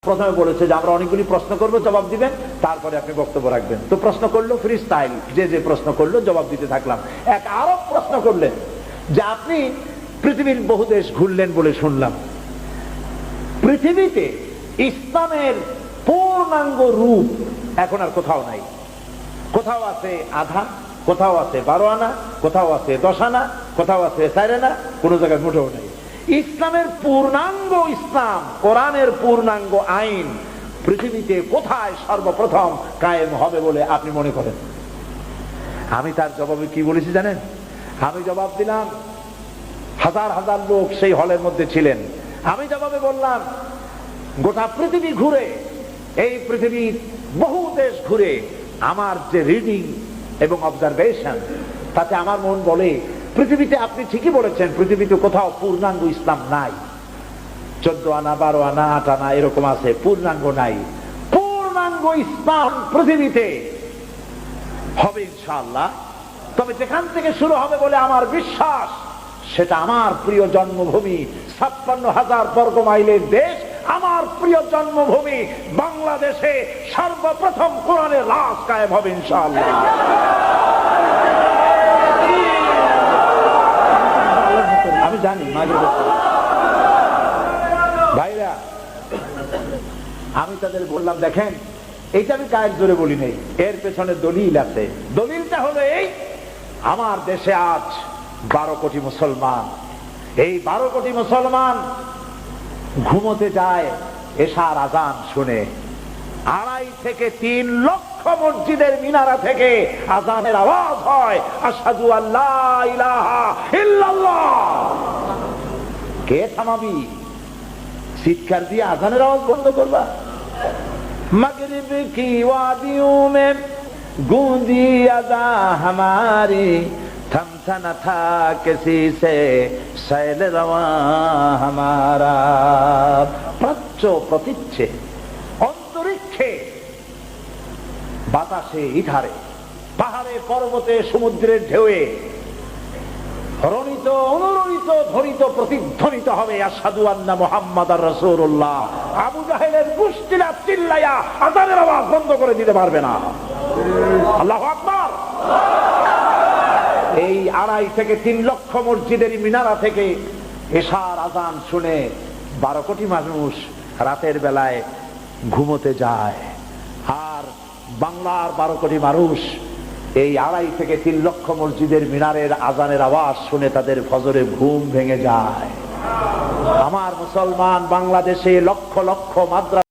প্রথমে বলেছে যে আমরা অনেকগুলি প্রশ্ন করব, জবাব দিবেন, তারপরে আপনি বক্তব্য রাখবেন। তো প্রশ্ন করলো ফ্রি স্টাইল, যে প্রশ্ন করলো জবাব দিতে থাকলাম। এক আরব প্রশ্ন করলেন যে আপনি পৃথিবীর বহু দেশ ঘুরলেন বলে শুনলাম, পৃথিবীতে ইসলামের পূর্ণাঙ্গ রূপ এখন আর কোথাও নাই। কোথাও আছে আধা, কোথাও আছে 12 আনা, কোথাও আছে 10 আনা, কোথাও আছে 4 আনা, কোন জায়গায় মোটেও নাই। ইসলামের পূর্ণাঙ্গ ইসলাম, কোরআনের পূর্ণাঙ্গ আইন পৃথিবীতে কোথায় সর্বপ্রথম কায়েম হবে বলে আপনি মনে করেন? আমি তার জবাবে কি বলেছি জানেন? আমি জবাব দিলাম, হাজার হাজার লোক সেই হলের মধ্যে ছিলেন। আমি জবাবে বললাম, গোটা পৃথিবী ঘুরে, এই পৃথিবীর বহু দেশ ঘুরে আমার যে রিডিং এবং অবজারভেশন, তাতে আমার মন বলে পৃথিবীতে আপনি ঠিকই বলেছেন, পৃথিবীতে কোথাও পূর্ণাঙ্গ ইসলাম নাই। 14 আনা, 12 আনা, 8 আনা এরকম আছে, পূর্ণাঙ্গ নাই। পূর্ণাঙ্গ ইসলাম পৃথিবীতে হবে ইনশাআল্লাহ। তবে যেখান থেকে শুরু হবে বলে আমার বিশ্বাস, সেটা আমার প্রিয় জন্মভূমি 56,000 বর্গ মাইলের দেশ, আমার প্রিয় জন্মভূমি বাংলাদেশে সর্বপ্রথম কোরআনের রাজ কায়েম হবে ইনশাআল্লাহ। আমি জানি ভাইরা, আমি তাদের বললাম, দেখেন এইটা আমি কায়ের জোরে বলি নেই, এর পেছনে দলিল আছে। দলিলটা হলো এই, আমার দেশে আজ 12 কোটি মুসলমান। এই 12 কোটি মুসলমান ঘুমোতে যায় এশার আজান শুনে। 2.5 থেকে 3 লক্ষ মসজিদের মিনারা থেকে আজানের আওয়াজ হয়, আশহাদু আল্লা ইলাহা ইল্লাল্লাহ। কে থামাবি? চিৎকার দিয়ে আজানের আওয়াজ বন্ধ করবা? মাগরিব কি ওয়াদিयों में गूंजी अज़ा हमारी, थमता न था किसी से सैल रवां हमारा। প্রাচ্য প্রতীচ্ছে, অন্তরিক্ষে, বাতাসে, ইধারে, পাহাড়ে, পর্বতে, সমুদ্রের ঢেউয়ে রণিত, অনুরণিত, ধ্বনিত, প্রতিধ্বনিত হবে আশহাদু আন্না মুহাম্মাদার রাসূলুল্লাহ। আবু জাহেলের গোষ্ঠীরা চিল্লায়া আযানের আওয়াজ বন্ধ করে দিতে পারবে না। আল্লাহু আকবার। এই 2.5 থেকে 3 লক্ষ মসজিদের মিনারা থেকে এশার আজান শুনে 12 কোটি মানুষ রাতের বেলায় ঘুমোতে যায়। আর বাংলার 12 কোটি মানুষ এই 2.5 থেকে 3 লক্ষ মসজিদের মিনারের আজানের আওয়াজ শুনে তাদের ফজরে ঘুম ভেঙে যায়। আমার মুসলমান বাংলাদেশে লক্ষ লক্ষ মাদ্রাসা